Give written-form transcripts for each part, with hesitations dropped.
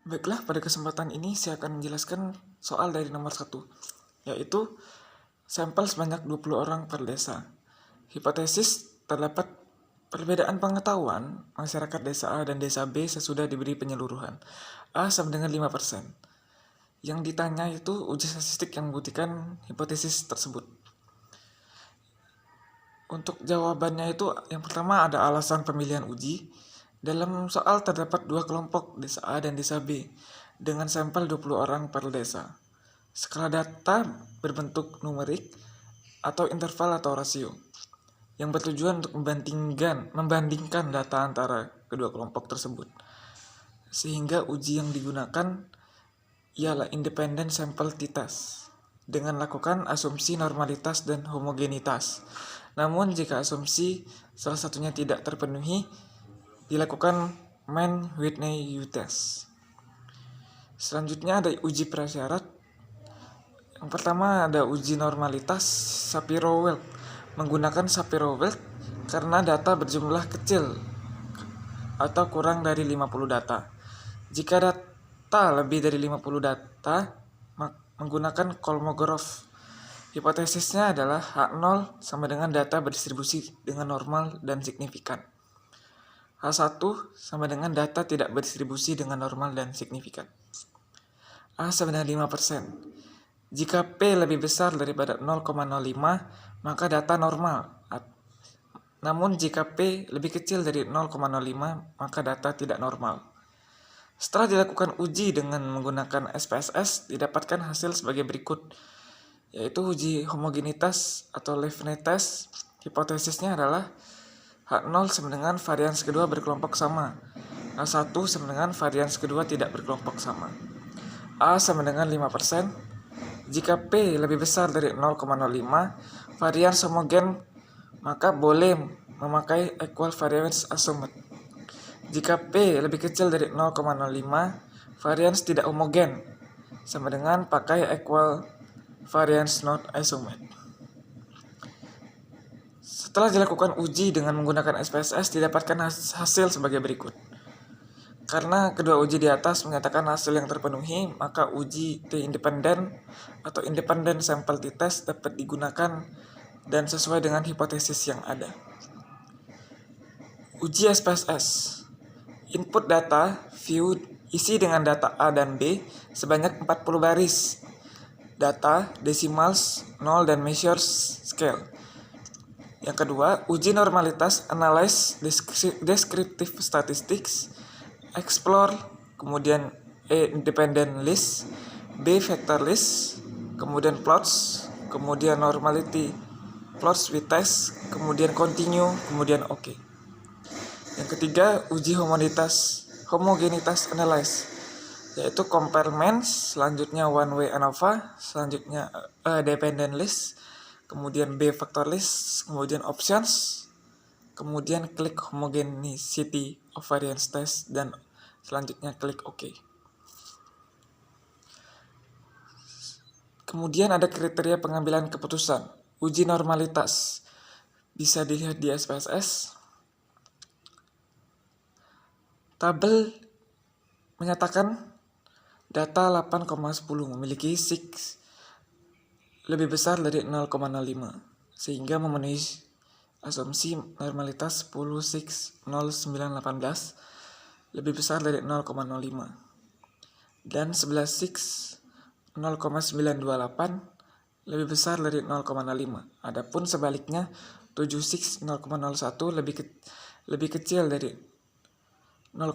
Baiklah, pada kesempatan ini saya akan menjelaskan soal dari nomor 1, yaitu sampel sebanyak 20 orang per desa. Hipotesis terdapat perbedaan pengetahuan masyarakat desa A dan desa B sesudah diberi penyeluruhan. A sama dengan 5%. Yang ditanya itu uji statistik yang membuktikan hipotesis tersebut. Untuk jawabannya itu yang pertama ada alasan pemilihan uji. Dalam soal terdapat dua kelompok, desa A dan desa B, dengan sampel 20 orang per desa. Skala data berbentuk numerik atau interval atau rasio, yang bertujuan untuk membandingkan data antara kedua kelompok tersebut. Sehingga uji yang digunakan ialah independen sampel t-test, dengan lakukan asumsi normalitas dan homogenitas. Namun jika asumsi salah satunya tidak terpenuhi, dilakukan Mann-Whitney U-test. Selanjutnya ada uji prasyarat. Yang pertama ada uji normalitas Shapiro-Wilk. Menggunakan Shapiro-Wilk karena data berjumlah kecil atau kurang dari 50 data. Jika data lebih dari 50 data, menggunakan Kolmogorov. Hipotesisnya adalah H0 sama dengan data berdistribusi dengan normal dan signifikan. H1 sama dengan data tidak berdistribusi dengan normal dan signifikan. A sama dengan 5%. Jika P lebih besar daripada 0,05, maka data normal. Namun jika P lebih kecil dari 0,05, maka data tidak normal. Setelah dilakukan uji dengan menggunakan SPSS, didapatkan hasil sebagai berikut, yaitu uji homogenitas atau Levene test. Hipotesisnya adalah H0 sama dengan varians kedua berkelompok sama. H1 sama dengan varians kedua tidak berkelompok sama. A sama dengan 5%. Jika P lebih besar dari 0,05, varians homogen, maka boleh memakai equal variance assumed. Jika P lebih kecil dari 0,05, varians tidak homogen, sama dengan pakai equal variance not assumed. Setelah dilakukan uji dengan menggunakan SPSS, didapatkan hasil sebagai berikut. Karena kedua uji di atas menyatakan hasil yang terpenuhi, maka uji T-independen atau independent sample t-test dapat digunakan dan sesuai dengan hipotesis yang ada. Uji SPSS. Input data view isi dengan data A dan B sebanyak 40 baris. Data, decimals, 0 dan measures scale. Yang kedua, uji normalitas analyze descriptive statistics, explore, kemudian E independent list, B vector list, kemudian plots, kemudian normality plots with test, kemudian continue, kemudian OK. Yang ketiga, uji homogenitas analyze, yaitu compare means, selanjutnya one way ANOVA, selanjutnya dependent list, kemudian B factor list, kemudian options, kemudian klik homogeneity of variance test, dan selanjutnya klik OK. Kemudian ada kriteria pengambilan keputusan. Uji normalitas bisa dilihat di SPSS. Tabel menyatakan data 8,10 memiliki SIG lebih besar dari 0,05, sehingga memenuhi asumsi normalitas 10 SIG 0918 lebih besar dari 0,05 dan 11 SIG 0,928 lebih besar dari 0,05. Adapun sebaliknya 7 SIG 0,01 lebih kecil dari 0,05.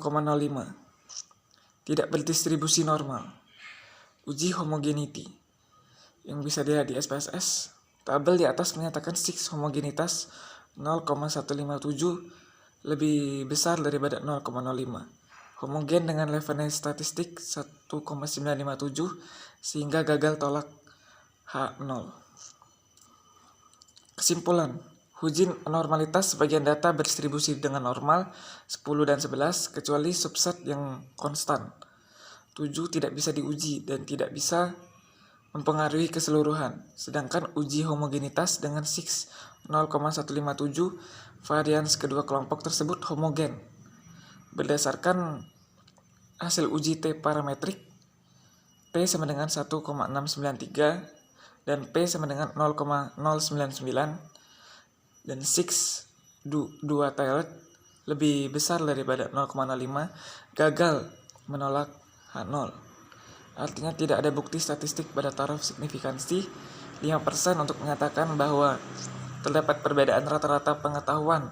Tidak berdistribusi normal. Uji homogeneity yang bisa dilihat di SPSS. Tabel di atas menyatakan SIG homogenitas 0,157 lebih besar daripada 0,05. Homogen dengan Levene statistik 1,957 sehingga gagal tolak H0. Kesimpulan, uji normalitas sebagian data berdistribusi dengan normal 10 dan 11 kecuali subset yang konstan. 7 tidak bisa diuji dan tidak bisa mempengaruhi keseluruhan. Sedangkan uji homogenitas dengan SIG 0,157 varians kedua kelompok tersebut homogen berdasarkan hasil uji T parametrik P sama dengan 1,693 dan P sama dengan 0,099 dan 2 tilde lebih besar daripada 0,05 gagal menolak H0. Artinya tidak ada bukti statistik pada taraf signifikansi 5% untuk menyatakan bahwa terdapat perbedaan rata-rata pengetahuan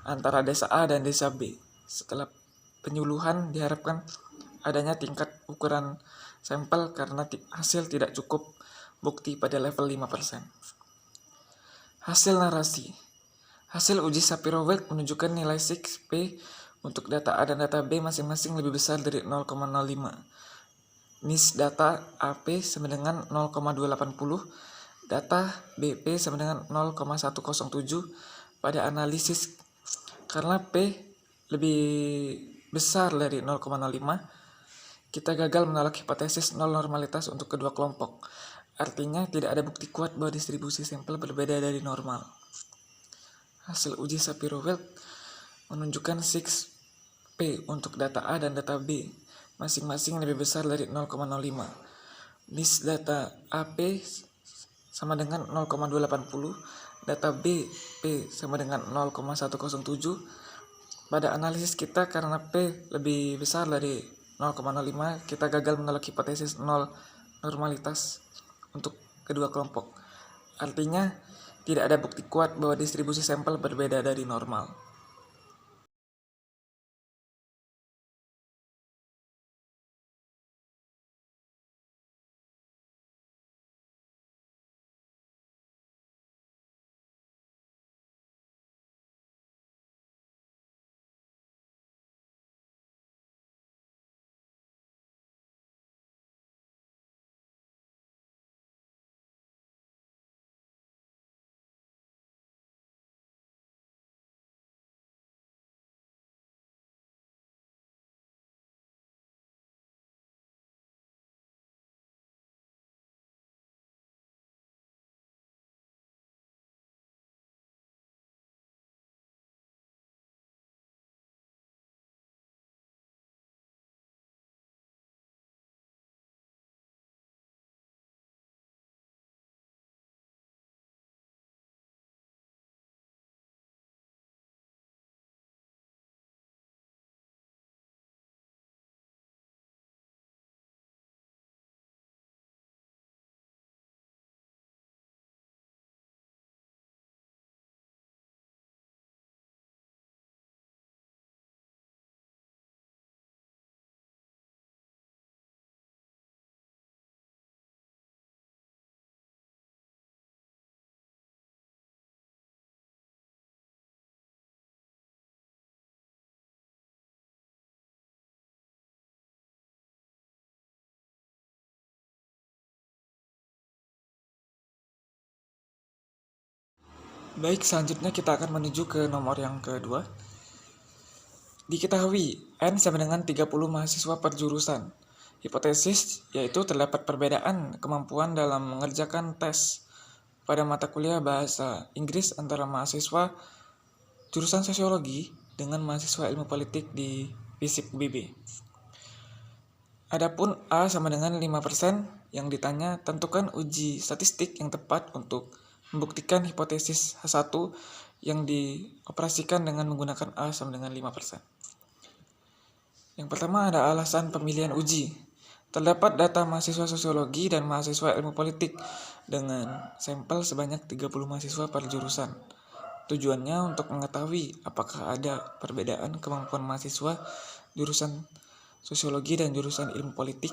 antara desa A dan desa B. Setelah penyuluhan diharapkan adanya tingkat ukuran sampel karena hasil tidak cukup bukti pada level 5%. Hasil narasi. Hasil uji Shapiro-Wilk menunjukkan nilai 6P untuk data A dan data B masing-masing lebih besar dari 0,05. NIS data AP sama dengan 0,280, data BP sama dengan 0,107 pada analisis. Karena P lebih besar dari 0,05, kita gagal menolak hipotesis nol normalitas untuk kedua kelompok. Artinya tidak ada bukti kuat bahwa distribusi sampel berbeda dari normal. Hasil uji Shapiro-Wilk menunjukkan 6P untuk data A dan data B masing-masing lebih besar dari 0,05. NIS data AP sama dengan 0,280, data B P sama dengan 0,107. Pada analisis kita karena P lebih besar dari 0,05, kita gagal menolak hipotesis nol normalitas untuk kedua kelompok. Artinya tidak ada bukti kuat bahwa distribusi sampel berbeda dari normal. Baik, selanjutnya kita akan menuju ke nomor yang kedua. Diketahui N sama dengan 30 mahasiswa per jurusan. Hipotesis yaitu terdapat perbedaan kemampuan dalam mengerjakan tes pada mata kuliah bahasa Inggris antara mahasiswa jurusan sosiologi dengan mahasiswa ilmu politik di FISIP UBB. Adapun A sama dengan 5%, yang ditanya tentukan uji statistik yang tepat untuk membuktikan hipotesis H1 yang dioperasikan dengan menggunakan A sama dengan 5%. Yang pertama ada alasan pemilihan uji. Terdapat data mahasiswa sosiologi dan mahasiswa ilmu politik dengan sampel sebanyak 30 mahasiswa per jurusan. Tujuannya untuk mengetahui apakah ada perbedaan kemampuan mahasiswa jurusan sosiologi dan jurusan ilmu politik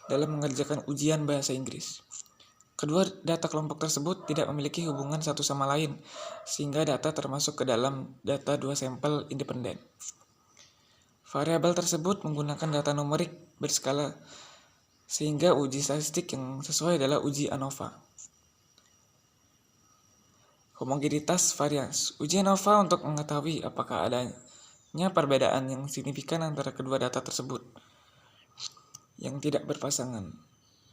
dalam mengerjakan ujian bahasa Inggris. Kedua data kelompok tersebut tidak memiliki hubungan satu sama lain, sehingga data termasuk ke dalam data dua sampel independen. Variabel tersebut menggunakan data numerik berskala, sehingga uji statistik yang sesuai adalah uji ANOVA. Homogenitas varians. Uji ANOVA untuk mengetahui apakah adanya perbedaan yang signifikan antara kedua data tersebut yang tidak berpasangan.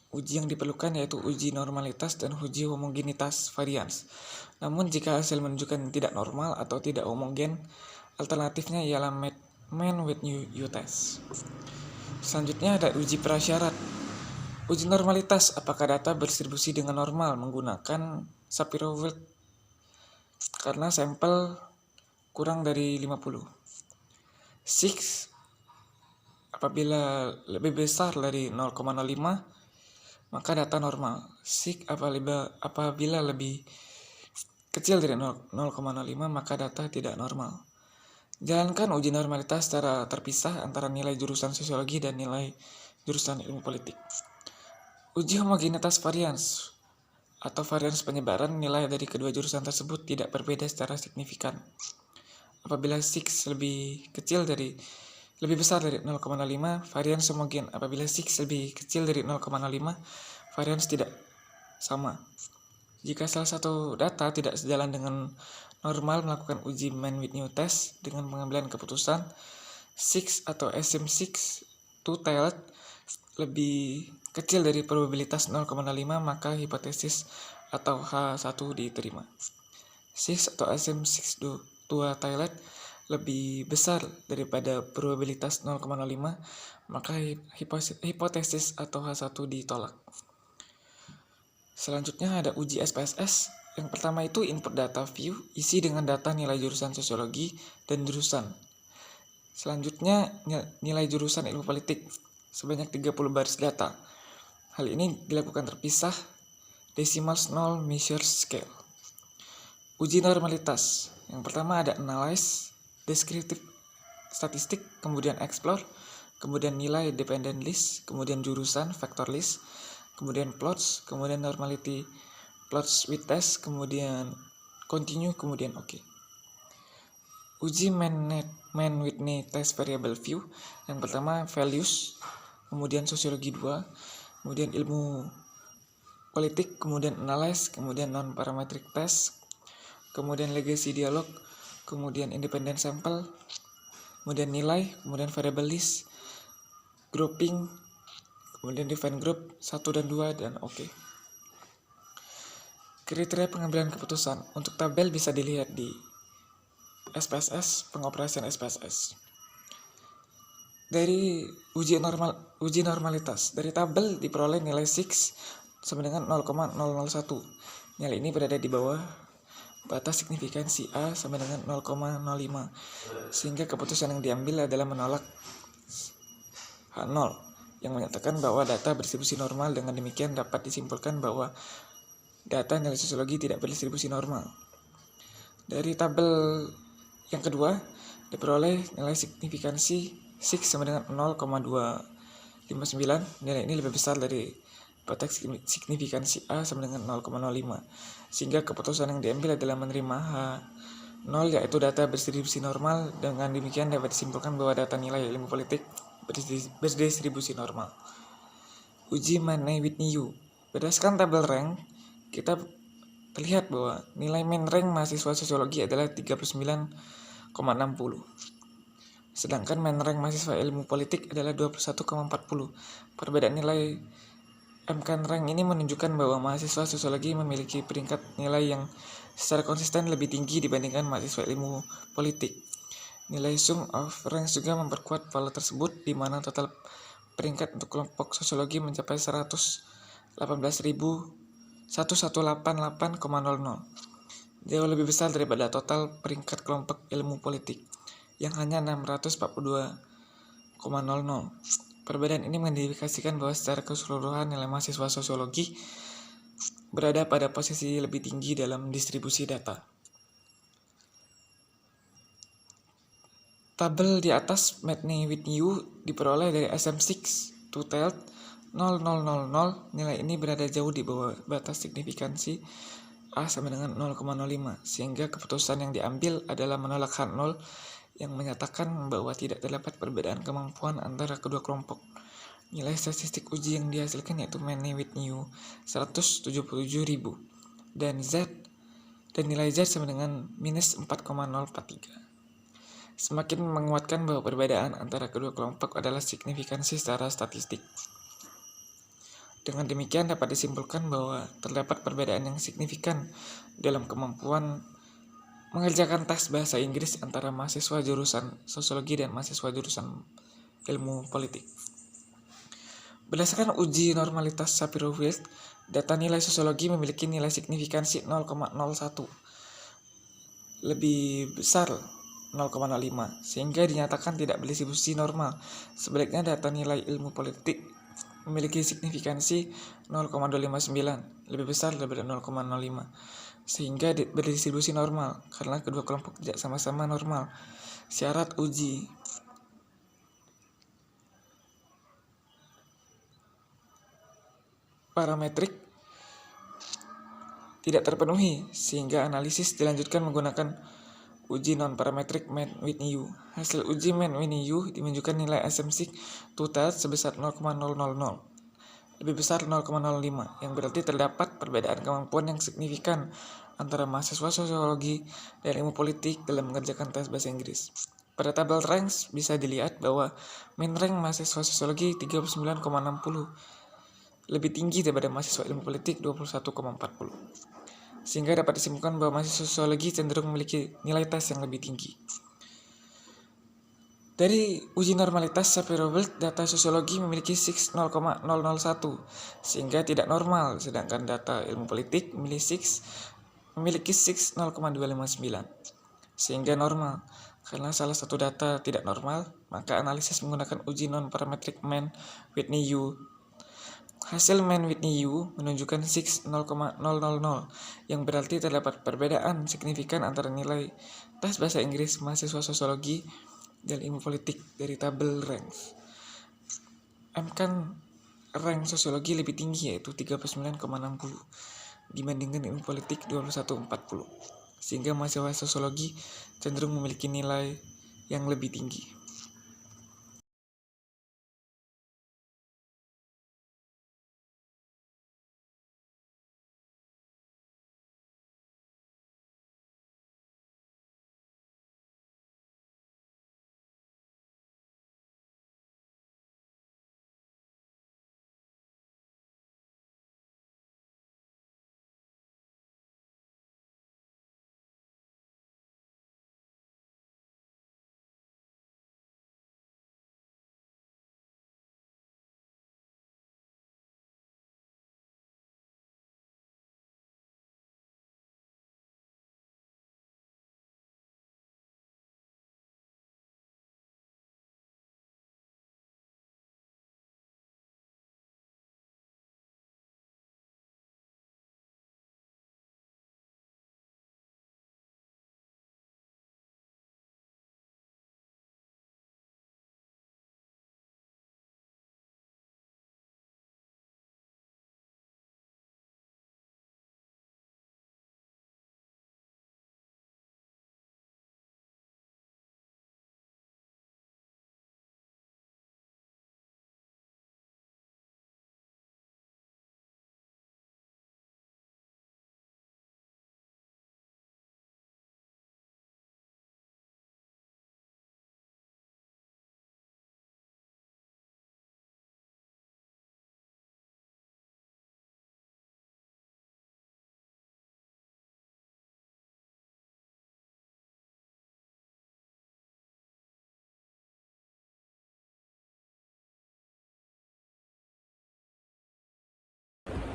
Uji yang diperlukan yaitu uji normalitas dan uji homogenitas varians. Namun jika hasil menunjukkan tidak normal atau tidak homogen, alternatifnya ialah mean with new test. Selanjutnya ada uji prasyarat. Uji normalitas, apakah data berdistribusi dengan normal menggunakan Shapiro-Wilk karena sampel kurang dari 50. Six, apabila lebih besar dari 0,05 maka data normal. Six, apabila lebih kecil dari 0,05 maka data tidak normal. Jalankan uji normalitas secara terpisah antara nilai jurusan sosiologi dan nilai jurusan ilmu politik. Uji homogenitas varians atau varians penyebaran nilai dari kedua jurusan tersebut tidak berbeda secara signifikan. Apabila six lebih besar dari 0,05, varians homogen. Apabila six lebih kecil dari 0,05, varians tidak sama. Jika salah satu data tidak sejalan dengan normal, melakukan uji Mann-Whitney test dengan pengambilan keputusan six atau SM6 two-tailed lebih kecil dari probabilitas 0,5, maka hipotesis atau H1 diterima. Six atau SM6 two-tailed lebih besar daripada probabilitas 0,05, maka hipotesis atau H1 ditolak. Selanjutnya ada uji SPSS. Yang pertama itu input data view, isi dengan data nilai jurusan sosiologi dan jurusan. Selanjutnya nilai jurusan ilmu politik sebanyak 30 baris data. Hal ini dilakukan terpisah decimal null measure scale. Uji normalitas. Yang pertama ada analyze, descriptive statistik, kemudian explore, kemudian nilai dependent list, kemudian jurusan vector list, kemudian plots, kemudian normality plots with test, kemudian continue, kemudian oke. Uji Mann-Whitney test variable view. Yang pertama values, kemudian sosiologi 2, kemudian ilmu politik, kemudian analyze, kemudian non-parametric test, kemudian legacy dialog, kemudian independent sample, kemudian nilai, kemudian variable list, grouping, kemudian define group 1 dan 2, dan oke. Kriteria pengambilan keputusan untuk tabel bisa dilihat di SPSS, pengoperasian SPSS. Dari uji normalitas, dari tabel diperoleh nilai 6 sama dengan 0,001. Nilai ini berada di bawah batas signifikansi A sama dengan 0,05, sehingga keputusan yang diambil adalah menolak H0 yang menyatakan bahwa data berdistribusi normal. Dengan demikian dapat disimpulkan bahwa data nilai sosiologi tidak berdistribusi normal. Dari tabel yang kedua diperoleh nilai signifikansi 6 sama dengan 0,259. Nilai ini lebih besar dari batas signifikansi A sama dengan 0,05, sehingga keputusan yang diambil adalah menerima H0, yaitu data berdistribusi normal. Dengan demikian dapat disimpulkan bahwa data nilai ilmu politik berdistribusi normal. Uji Mann-Whitney U. Berdasarkan tabel rank, kita terlihat bahwa nilai main rank mahasiswa sosiologi adalah 39,60, sedangkan main rank mahasiswa ilmu politik adalah 21,40. Perbedaan nilai MCAN rank ini menunjukkan bahwa mahasiswa sosiologi memiliki peringkat nilai yang secara konsisten lebih tinggi dibandingkan mahasiswa ilmu politik. Nilai sum of ranks juga memperkuat pola tersebut, di mana total peringkat untuk kelompok sosiologi mencapai 1188,00, jauh lebih besar daripada total peringkat kelompok ilmu politik yang hanya 642,00. Perbedaan ini mengindikasikan bahwa secara keseluruhan nilai mahasiswa sosiologi berada pada posisi lebih tinggi dalam distribusi data. Tabel di atas Mann-Whitney U diperoleh dari SM6 two-tailed 0,000. Nilai ini berada jauh di bawah batas signifikansi A sama dengan 0,05, sehingga keputusan yang diambil adalah menolak H0 yang menyatakan bahwa tidak terdapat perbedaan kemampuan antara kedua kelompok. Nilai statistik uji yang dihasilkan yaitu Mann-Whitney U 177.000 dan nilai Z sama dengan minus 4,043. Semakin menguatkan bahwa perbedaan antara kedua kelompok adalah signifikansi secara statistik. Dengan demikian dapat disimpulkan bahwa terdapat perbedaan yang signifikan dalam kemampuan mengerjakan tes bahasa Inggris antara mahasiswa jurusan sosiologi dan mahasiswa jurusan ilmu politik. Berdasarkan uji normalitas Shapiro-Wilk, data nilai sosiologi memiliki nilai signifikansi 0,01, lebih besar 0,05, sehingga dinyatakan tidak berdistribusi normal. Sebaliknya, data nilai ilmu politik memiliki signifikansi 0,259, lebih besar daripada 0,05, sehingga berdistribusi normal karena kedua kelompok tidak sama-sama normal. Syarat uji parametrik tidak terpenuhi, sehingga analisis dilanjutkan menggunakan uji non-parametrik Mann-Whitney-U. Hasil uji Mann-Whitney-U menunjukkan nilai assumption to test sebesar 0,000, lebih besar 0,05, yang berarti terdapat perbedaan kemampuan yang signifikan antara mahasiswa sosiologi dan ilmu politik dalam mengerjakan tes bahasa Inggris. Pada tabel ranks bisa dilihat bahwa min rank mahasiswa sosiologi 39,60, lebih tinggi daripada mahasiswa ilmu politik 21,40. Sehingga dapat disimpulkan bahwa mahasiswa sosiologi cenderung memiliki nilai tes yang lebih tinggi. Dari uji normalitas Shapiro-Wilk, data sosiologi memiliki 0,001, sehingga tidak normal, sedangkan data ilmu politik memiliki 0,259, sehingga normal. Karena salah satu data tidak normal, maka analisis menggunakan uji non-parametrik Mann-Whitney-U. Hasil Mann-Whitney-U menunjukkan 0,000, yang berarti terdapat perbedaan signifikan antara nilai tes bahasa Inggris mahasiswa sosiologi dan ilmu politik dari tabel ranks. Kan rank sosiologi lebih tinggi, yaitu 39,60 dibandingkan ilmu politik 21,40, sehingga mahasiswa sosiologi cenderung memiliki nilai yang lebih tinggi.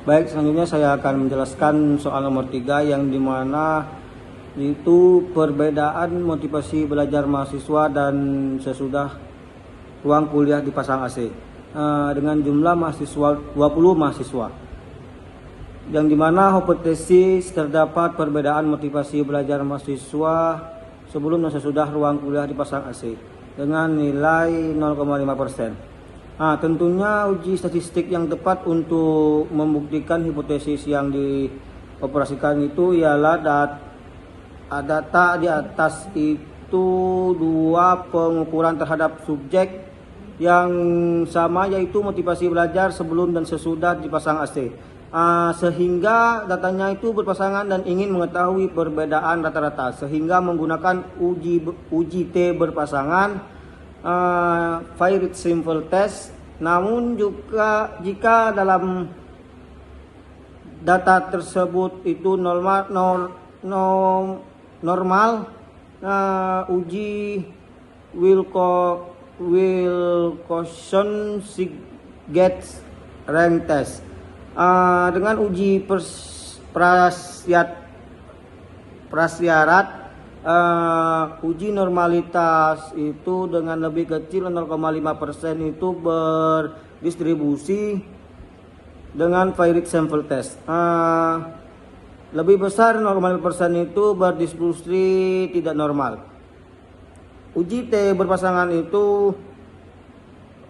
Baik, selanjutnya saya akan menjelaskan soal nomor 3 yang dimana itu perbedaan motivasi belajar mahasiswa dan sesudah ruang kuliah dipasang AC dengan jumlah mahasiswa 20 mahasiswa, yang dimana hipotesis terdapat perbedaan motivasi belajar mahasiswa sebelum dan sesudah ruang kuliah dipasang AC dengan nilai 0,5%. Tentunya uji statistik yang tepat untuk membuktikan hipotesis yang dioperasikan itu ialah data di atas itu dua pengukuran terhadap subjek yang sama, yaitu motivasi belajar sebelum dan sesudah dipasang AC. Sehingga datanya itu berpasangan dan ingin mengetahui perbedaan rata-rata, sehingga menggunakan uji T berpasangan, varied simple test. Namun juga jika dalam data tersebut itu normal, uji Wilcoxon Gates Rank Test. Dengan uji prasyarat, uji normalitas itu dengan lebih kecil 0,5% itu berdistribusi dengan varied sample test. Lebih besar 0,5% itu berdistribusi tidak normal. Uji T berpasangan itu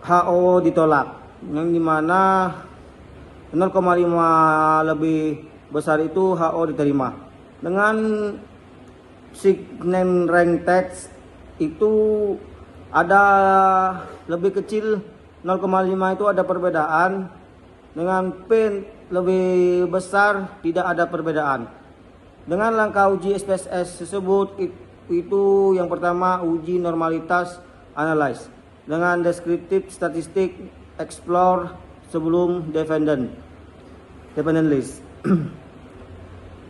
HO ditolak, yang dimana 0,5 lebih besar itu HO diterima. Dengan Signet Rank Test itu ada lebih kecil 0,5 itu ada perbedaan, dengan P lebih besar tidak ada perbedaan. Dengan langkah uji SPSS tersebut itu yang pertama uji normalitas analyze dengan deskriptif statistik explore sebelum dependent list.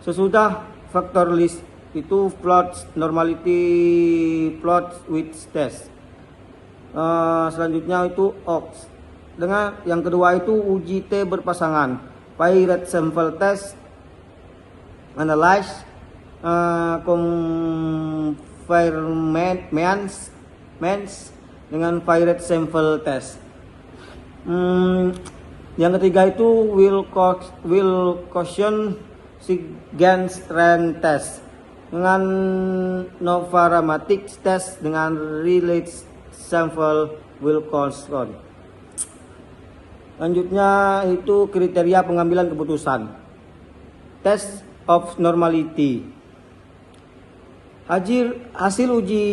Sesudah factor list itu plot normality plot with test. Selanjutnya itu OX. Dengan yang kedua itu uji T berpasangan, varied sample test analyze confirmations dengan varied sample test. Yang ketiga itu will caution Signet Rank Test dengan Novaramatic test dengan related sample will caution. Selanjutnya itu kriteria pengambilan keputusan. Test of normality. Hasil uji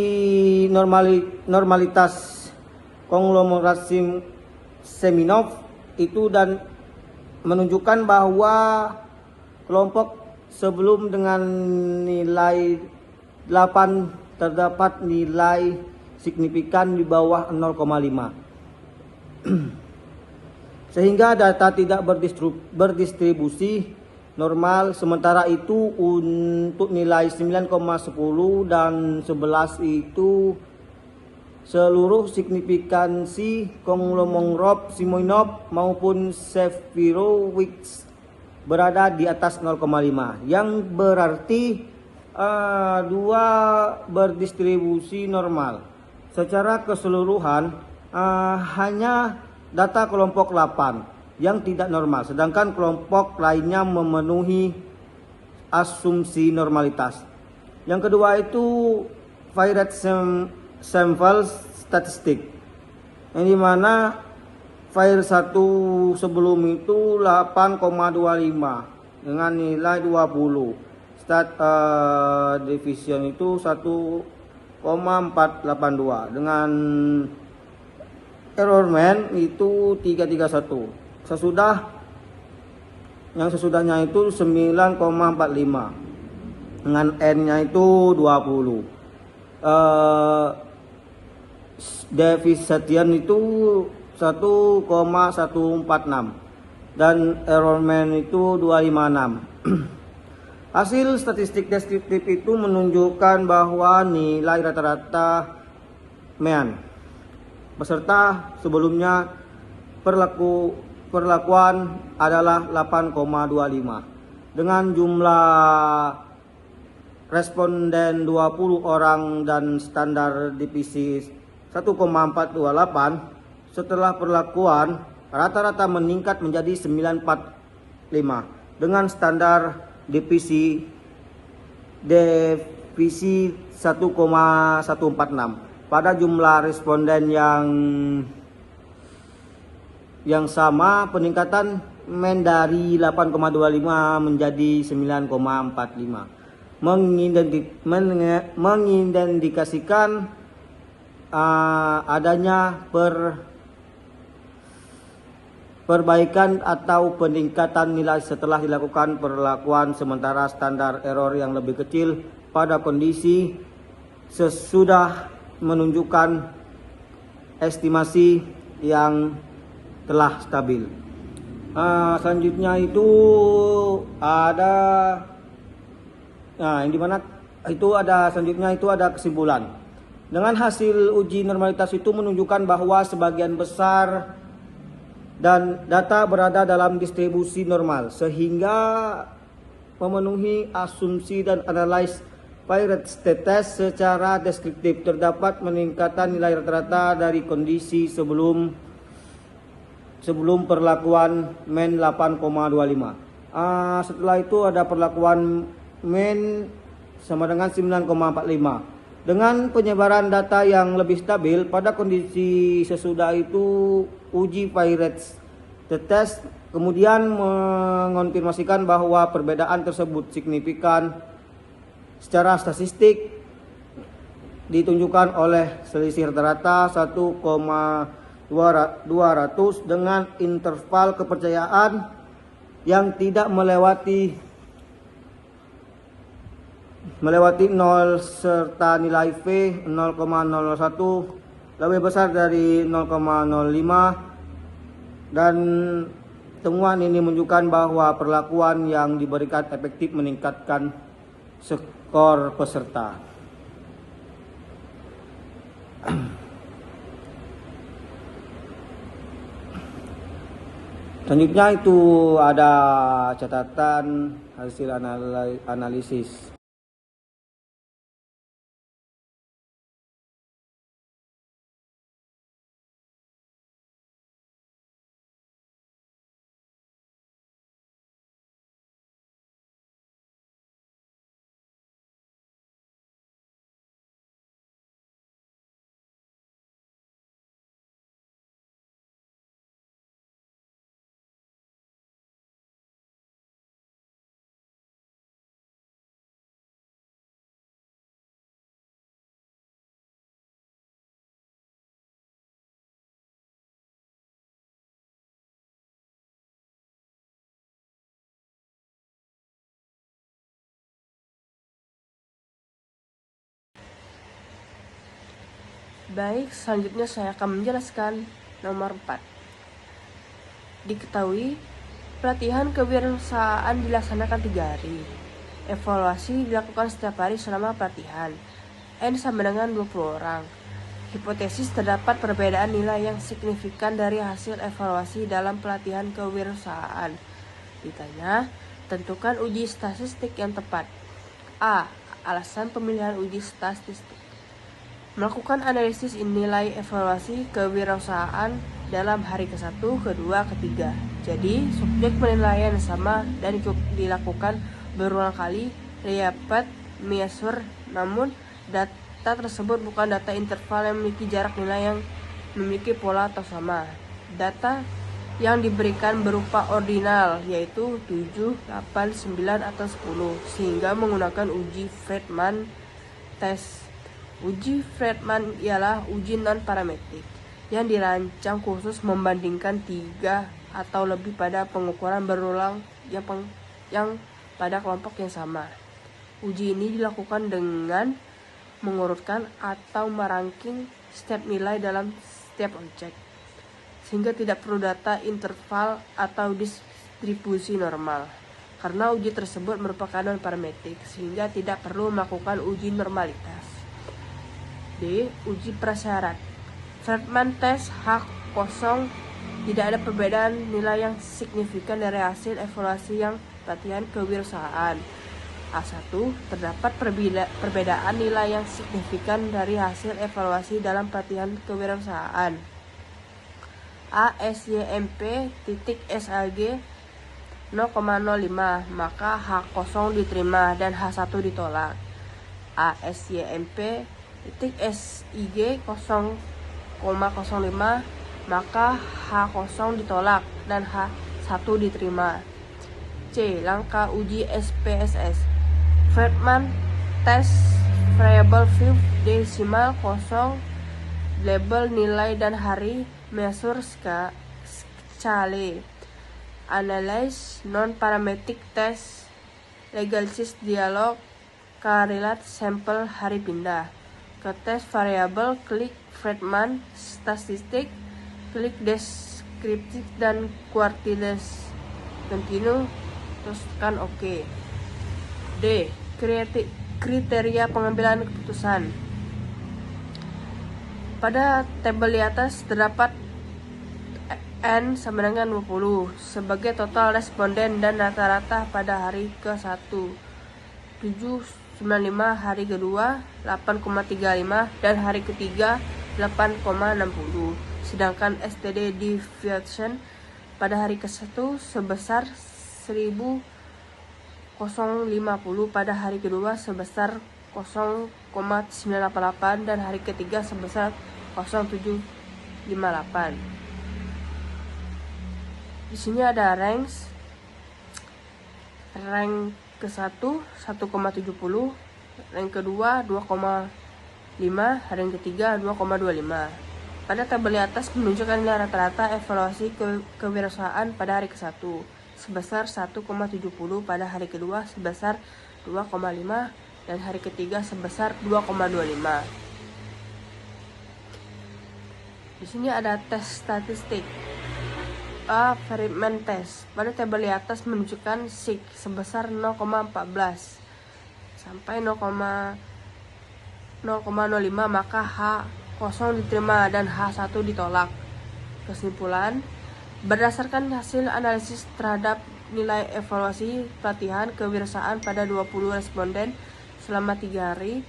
normalitas konglomerat Seminov itu dan menunjukkan bahwa kelompok sebelum dengan nilai 8 terdapat nilai signifikan di bawah 0,5. Sehingga data tidak berdistribusi normal. Sementara itu untuk nilai 9,10 dan 11 itu seluruh signifikansi konglomerat Simonov maupun Shapiro-Wilks berada di atas 0,5, yang berarti dua berdistribusi normal. Secara keseluruhan hanya data kelompok 8 yang tidak normal, sedangkan kelompok lainnya memenuhi asumsi normalitas. Yang kedua itu varied sample statistik, yang dimana file 1 sebelum itu 8,25 dengan nilai 20. Division itu 1,482 dengan error-man itu 331. Sesudahnya itu 9,45 dengan n-nya itu 20. Deviation itu 1,146 dan error-man itu 256. Hasil statistik deskriptif itu menunjukkan bahwa nilai rata-rata mean beserta sebelumnya perlakuan adalah 8,25 dengan jumlah responden 20 orang dan standar divisi 1,428. Setelah perlakuan rata-rata meningkat menjadi 945 dengan standar divisi 1,146 pada jumlah responden yang sama. Peningkatan men dari 8,25 menjadi 9,45 mengindikasikan adanya perbaikan atau peningkatan nilai setelah dilakukan perlakuan sementara standar error yang lebih kecil pada kondisi sesudah menunjukkan estimasi yang telah stabil. Selanjutnya itu ada yang dimana itu ada selanjutnya itu ada kesimpulan. Dengan hasil uji normalitas itu menunjukkan bahwa sebagian besar dan data berada dalam distribusi normal sehingga memenuhi asumsi dan analis Pirates test secara deskriptif. Terdapat peningkatan nilai rata-rata dari kondisi sebelum perlakuan MEN 8,25. Setelah itu ada perlakuan MEN sama dengan 9,45. Dengan penyebaran data yang lebih stabil pada kondisi sesudah itu, uji Pirates test kemudian mengonfirmasikan bahwa perbedaan tersebut signifikan secara statistik, ditunjukkan oleh selisih rata-rata 1,200 dengan interval kepercayaan yang tidak melewati 0 serta nilai V 0,01 lebih besar dari 0,05, dan temuan ini menunjukkan bahwa perlakuan yang diberikan efektif meningkatkan skor peserta. Selanjutnya itu ada catatan hasil analisis. Baik, selanjutnya saya akan menjelaskan nomor 4. Diketahui, pelatihan kewirausahaan dilaksanakan 3 hari. Evaluasi dilakukan setiap hari selama pelatihan. N sama dengan 20 orang. Hipotesis terdapat perbedaan nilai yang signifikan dari hasil evaluasi dalam pelatihan kewirausahaan. Ditanya, tentukan uji statistik yang tepat. A. Alasan pemilihan uji statistik. Melakukan analisis nilai evaluasi kewirausahaan dalam hari ke-1, ke-2, ke-3. Jadi, subjek penilaian sama dan dilakukan berulang kali, dapat measure, namun data tersebut bukan data interval yang memiliki jarak nilai yang memiliki pola atau sama. Data yang diberikan berupa ordinal, yaitu 7, 8, 9, atau 10, sehingga menggunakan uji Friedman test. Uji Friedman ialah uji non-parametrik yang dirancang khusus membandingkan 3 atau lebih pada pengukuran berulang yang pada kelompok yang sama. Uji ini dilakukan dengan mengurutkan atau merangking step nilai dalam setiap objek, sehingga tidak perlu data interval atau distribusi normal. Karena uji tersebut merupakan non-parametrik, sehingga tidak perlu melakukan uji normalitas. D. Uji prasyarat. Friedman test H0, tidak ada perbedaan nilai yang signifikan dari hasil evaluasi yang pelatihan kewirausahaan. A1. Terdapat perbedaan nilai yang signifikan dari hasil evaluasi dalam pelatihan kewirausahaan. A. SYMP titik SAG 0,05, maka H0 diterima dan H1 ditolak. A. SYMP titik SIG 0,05, maka H0 ditolak dan H1 diterima. C. Langkah uji SPSS. Friedman test variable view desimal 0, label nilai dan hari, measure scale, analyze non-parametric test, legalisis dialog, correlate sampel hari pindah. Ke tes variabel, klik Friedman statistik, klik deskriptif dan quartiles, continue, terus tekan OK. D. Kriteria pengambilan keputusan. Pada tabel di atas terdapat N sama dengan 20 sebagai total responden dan rata-rata pada hari ke-1. 7,95 hari kedua 8,35 dan hari ketiga 8,60. Sedangkan STD deviation pada hari ke-1 sebesar 1050, pada hari kedua sebesar 0,988 dan hari ketiga sebesar 0,758. Di sini ada rank ke-1 1,70, rank kedua 2,5, rank ketiga 2,25. Pada tabel di atas menunjukkan nilai rata-rata evaluasi kewirausahaan pada hari ke-1 sebesar 1,70, pada hari kedua sebesar 2,5 dan hari ketiga sebesar 2,25. Di sini ada tes statistik. Ferryman test. Pada tabel di atas menunjukkan SIG sebesar 0,14 sampai 0,05, maka H0 diterima dan H1 ditolak. Kesimpulan, berdasarkan hasil analisis terhadap nilai evaluasi pelatihan kewirausahaan pada 20 responden selama 3 hari,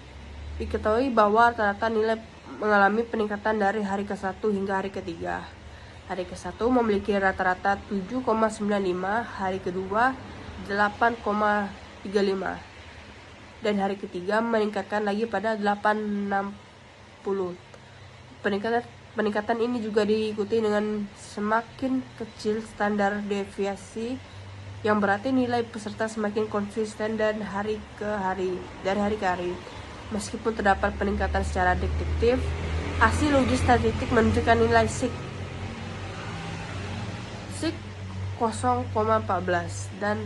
diketahui bahwa rata-rata nilai mengalami peningkatan dari hari ke-1 hingga hari ketiga. Hari ke-1 memiliki rata-rata 7,95, hari kedua 8,35, dan hari ketiga meningkatkan lagi pada 8,60. Peningkatan ini juga diikuti dengan semakin kecil standar deviasi, yang berarti nilai peserta semakin konsisten dari hari ke hari. Meskipun terdapat peningkatan secara deduktif, hasil uji statistik menunjukkan nilai SIG 0,14 dan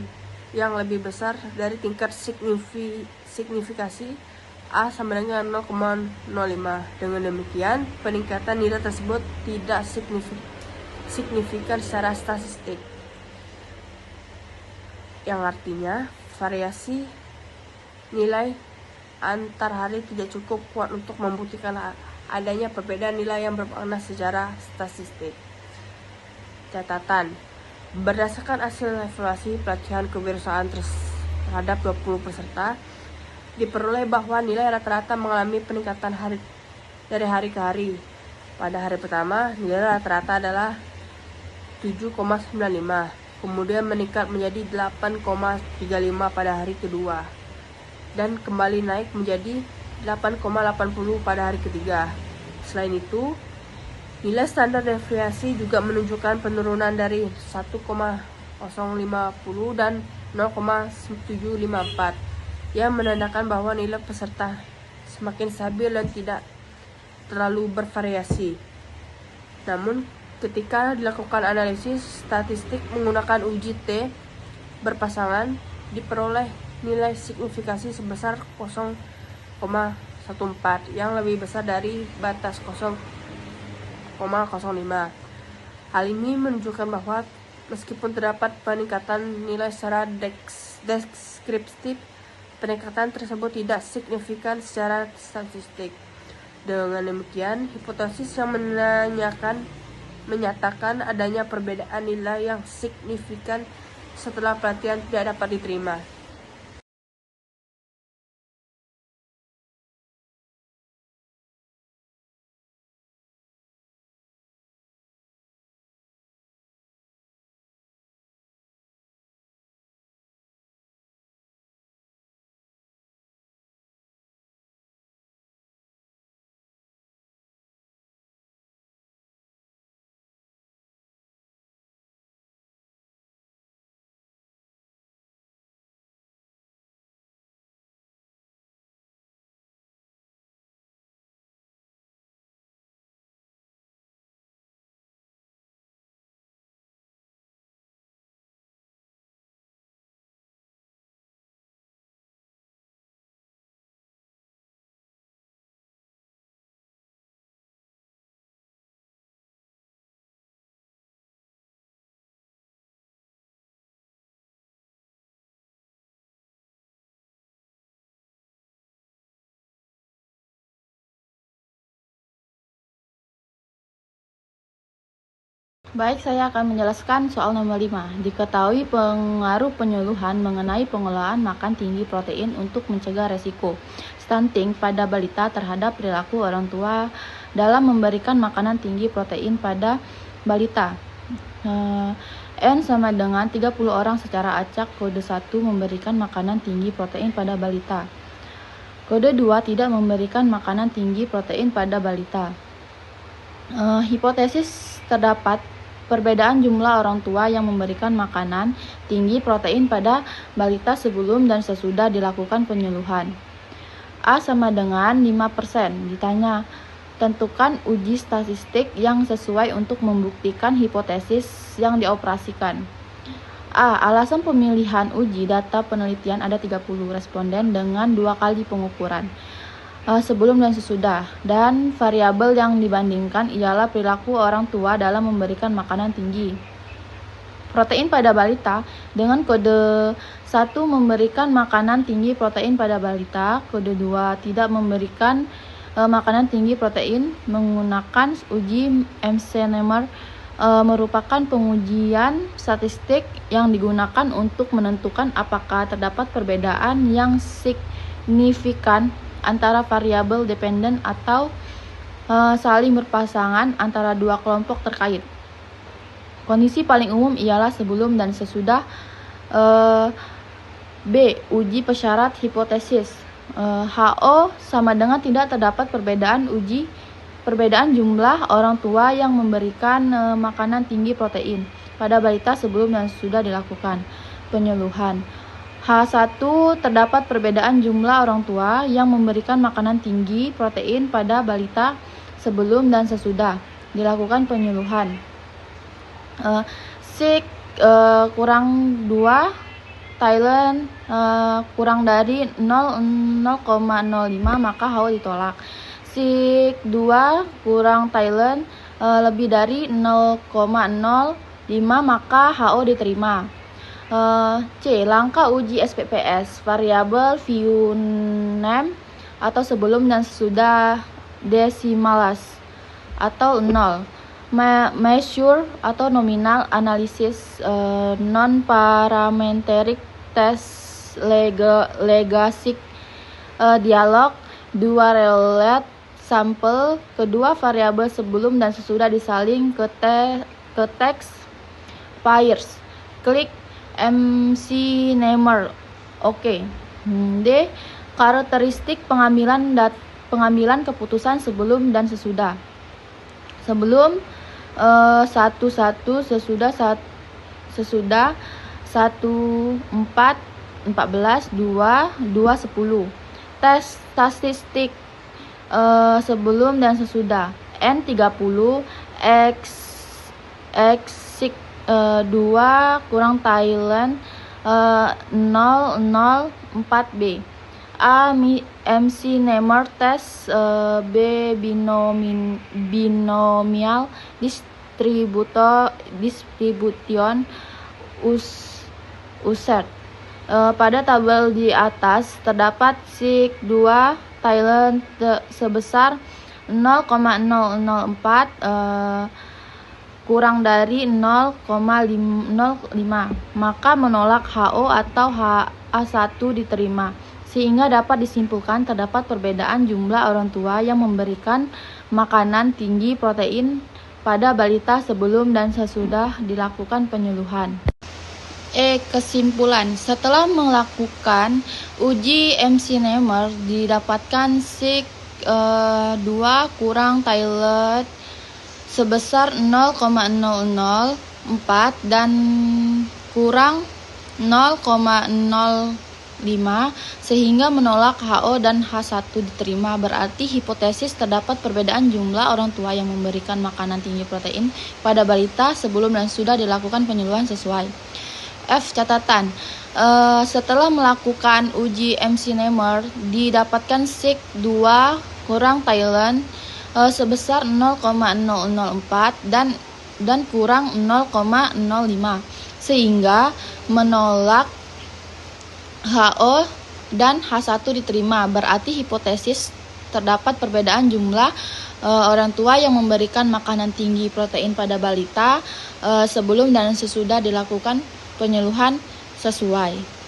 yang lebih besar dari tingkat signifikasi A sama dengan 0,05. Dengan demikian, peningkatan nilai tersebut tidak signifikan secara statistik, yang artinya variasi nilai antar hari tidak cukup kuat untuk membuktikan adanya perbedaan nilai yang bermakna secara statistik. Catatan: berdasarkan hasil evaluasi pelatihan kewirausahaan terhadap 20 peserta, diperoleh bahwa nilai rata-rata mengalami peningkatan dari hari ke hari. Pada hari pertama, nilai rata-rata adalah 7,95, kemudian meningkat menjadi 8,35 pada hari kedua, dan kembali naik menjadi 8,80 pada hari ketiga. Selain itu, nilai standar deviasi juga menunjukkan penurunan dari 1,050 dan 0,754, yang menandakan bahwa nilai peserta semakin stabil dan tidak terlalu bervariasi. Namun, ketika dilakukan analisis statistik menggunakan uji T berpasangan, diperoleh nilai signifikasi sebesar 0,14, yang lebih besar dari batas 0,05. Hal ini menunjukkan bahwa meskipun terdapat peningkatan nilai secara deskriptif, peningkatan tersebut tidak signifikan secara statistik. Dengan demikian, hipotesis yang menyatakan adanya perbedaan nilai yang signifikan setelah pelatihan tidak dapat diterima. Baik, saya akan menjelaskan soal nomor 5. Diketahui pengaruh penyuluhan mengenai pengolahan makan tinggi protein untuk mencegah resiko stunting pada balita terhadap perilaku orang tua dalam memberikan makanan tinggi protein pada balita. N sama dengan 30 orang secara acak. Kode 1 memberikan makanan tinggi protein pada balita. Kode 2 tidak memberikan makanan tinggi protein pada balita. Hipotesis terdapat perbedaan jumlah orang tua yang memberikan makanan tinggi protein pada balita sebelum dan sesudah dilakukan penyuluhan. A sama dengan 5%. Ditanya, tentukan uji statistik yang sesuai untuk membuktikan hipotesis yang dioperasikan. A. Alasan pemilihan uji data penelitian ada 30 responden dengan 2 kali pengukuran sebelum dan sesudah, dan variabel yang dibandingkan ialah perilaku orang tua dalam memberikan makanan tinggi protein pada balita. Dengan kode 1 memberikan makanan tinggi protein pada balita, kode 2 tidak memberikan makanan tinggi protein. Menggunakan uji MC-Nemer merupakan pengujian statistik yang digunakan untuk menentukan apakah terdapat perbedaan yang signifikan antara variabel dependen atau saling berpasangan antara dua kelompok terkait. Kondisi paling umum ialah sebelum dan sesudah. B. Uji persyarat hipotesis. HO sama dengan tidak terdapat perbedaan jumlah orang tua yang memberikan makanan tinggi protein pada balita sebelum dan sesudah dilakukan penyuluhan. H1 terdapat perbedaan jumlah orang tua yang memberikan makanan tinggi protein pada balita sebelum dan sesudah dilakukan penyuluhan. Sik kurang 2 Thailand kurang dari 0,05 maka HO ditolak. Sik 2 kurang Thailand lebih dari 0,05 maka HO diterima. C. Langkah uji SPPS variabel VU6 atau sebelum dan sesudah desimalas atau 0. Measure atau nominal analysis non-parametric test legasik dialog 2 relate sampel. Kedua variabel sebelum dan sesudah disalin ke teks pairs. Klik MC-Nemer. Oke. D. Karakteristik pengambilan keputusan sebelum dan sesudah. Sebelum 1 sesudah 1 14 2 10. Tes statistik sebelum dan sesudah. N 30 X 2 kurang Thailand 004B. A. MC-Nemer test. B. Binomial distribution usert. Pada tabel di atas terdapat Sik 2 Thailand sebesar 0,004 kurang dari 0,05 maka menolak HO atau HA1 diterima, sehingga dapat disimpulkan terdapat perbedaan jumlah orang tua yang memberikan makanan tinggi protein pada balita sebelum dan sesudah dilakukan penyuluhan. Kesimpulan. Setelah melakukan uji MC-Nemer didapatkan Sik 2 kurang Thailand sebesar 0,004 dan kurang 0,05 sehingga menolak HO dan H1 diterima. Berarti hipotesis terdapat perbedaan jumlah orang tua yang memberikan makanan tinggi protein pada balita sebelum dan sudah dilakukan penyuluhan sesuai. F. Catatan. Setelah melakukan uji MC-Nemer didapatkan Sik 2 kurang Thailand sebesar 0,004 dan kurang 0,05 sehingga menolak HO dan H1 diterima. Berarti hipotesis terdapat perbedaan jumlah orang tua yang memberikan makanan tinggi protein pada balita sebelum dan sesudah dilakukan penyuluhan sesuai.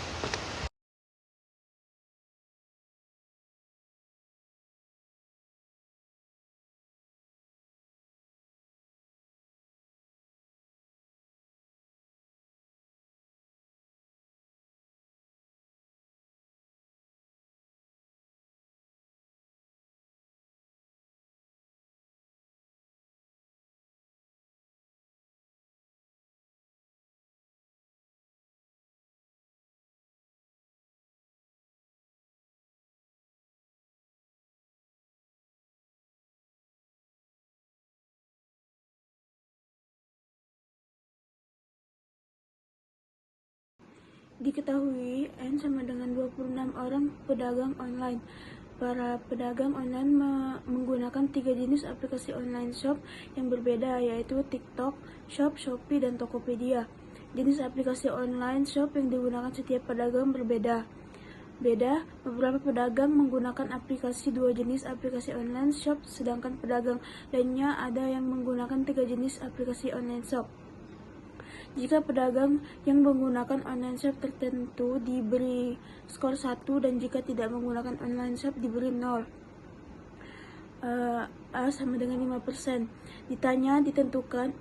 Diketahui N sama dengan 26 orang pedagang online. Para pedagang online menggunakan 3 jenis aplikasi online shop yang berbeda, yaitu TikTok, Shop, Shopee, dan Tokopedia. Jenis aplikasi online shop yang digunakan setiap pedagang berbeda. Beberapa pedagang menggunakan aplikasi 2 jenis aplikasi online shop, sedangkan pedagang lainnya ada yang menggunakan 3 jenis aplikasi online shop. Jika pedagang yang menggunakan online shop tertentu diberi skor 1 dan jika tidak menggunakan online shop diberi 0. A sama dengan 5%. Ditanya,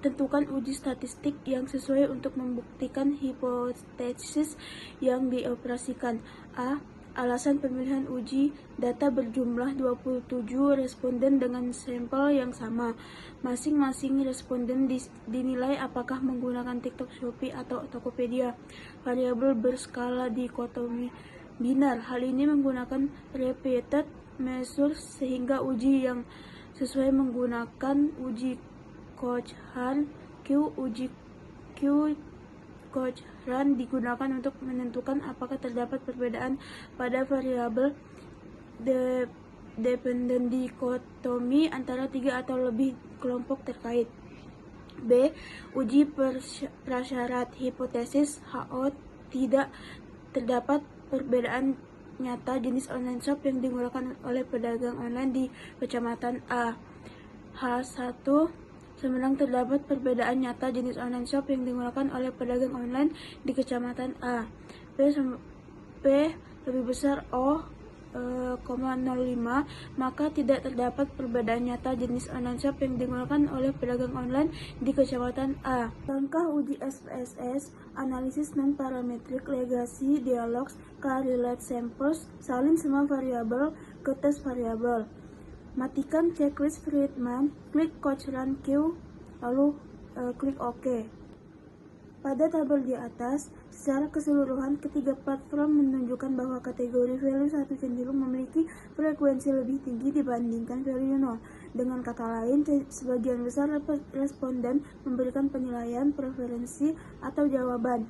tentukan uji statistik yang sesuai untuk membuktikan hipotesis yang dioperasikan. A. Alasan pemilihan uji data berjumlah 27 responden dengan sampel yang sama. Masing-masing responden dinilai apakah menggunakan TikTok, Shopee, atau Tokopedia. Variabel berskala dikotomi binar. Hal ini menggunakan repeated measure sehingga uji yang sesuai menggunakan uji Cochran Q. Uji Q Cochran digunakan untuk menentukan apakah terdapat perbedaan pada variabel dependent dikotomi antara 3 atau lebih kelompok terkait. B. Uji prasyarat hipotesis HO. Tidak terdapat perbedaan nyata jenis online shop yang digunakan oleh pedagang online di kecamatan A. H1 Semenang terdapat perbedaan nyata jenis online shop yang digunakan oleh pedagang online di kecamatan A. P lebih besar O, 0,05, maka tidak terdapat perbedaan nyata jenis online shop yang digunakan oleh pedagang online di kecamatan A. Langkah uji SPSS, analisis non-parametric, legasi, dialogs, correlate samples, salin semua variabel ke tes variabel. Matikan checklist Friedman, klik Cochran Q, lalu klik OK. Pada tabel di atas, secara keseluruhan ketiga platform menunjukkan bahwa kategori value 1 cenderung memiliki frekuensi lebih tinggi dibandingkan value 0. Dengan kata lain, sebagian besar responden memberikan penilaian, preferensi, atau jawaban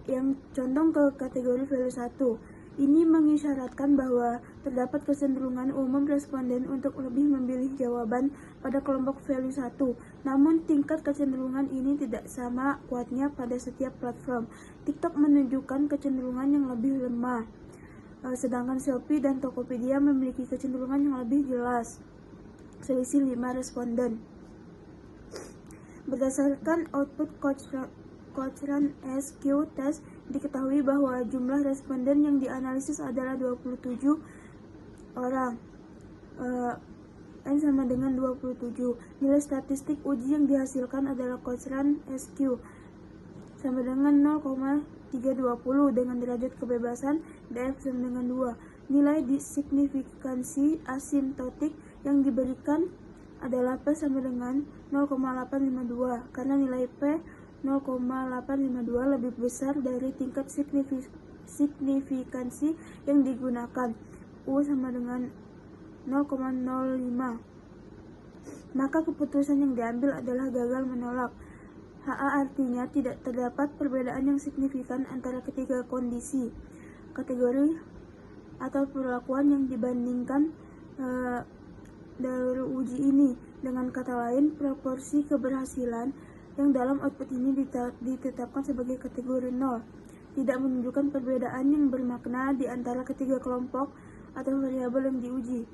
yang condong ke kategori value 1. Ini mengisyaratkan bahwa terdapat kecenderungan umum responden untuk lebih memilih jawaban pada kelompok value 1. Namun tingkat kecenderungan ini tidak sama kuatnya pada setiap platform. TikTok menunjukkan kecenderungan yang lebih lemah, sedangkan Shopee dan Tokopedia memiliki kecenderungan yang lebih jelas, selisih 5 responden. Berdasarkan output Cochran SQ test, diketahui bahwa jumlah responden yang dianalisis adalah 27 orang. N sama dengan 27. Nilai statistik uji yang dihasilkan adalah Cochran SQ sama dengan 0,320 dengan derajat kebebasan DF sama dengan 2. Nilai signifikansi asimptotik yang diberikan adalah P sama dengan 0,852 karena nilai P 0,852 lebih besar dari tingkat signifikansi yang digunakan, U sama dengan 0,05. Maka keputusan yang diambil adalah gagal menolak. HA artinya tidak terdapat perbedaan yang signifikan antara ketiga kondisi, kategori atau perlakuan yang dibandingkan dari uji ini. Dengan kata lain, proporsi keberhasilan yang dalam output ini ditetapkan sebagai kategori 0, tidak menunjukkan perbedaan yang bermakna di antara ketiga kelompok atau variabel yang diuji.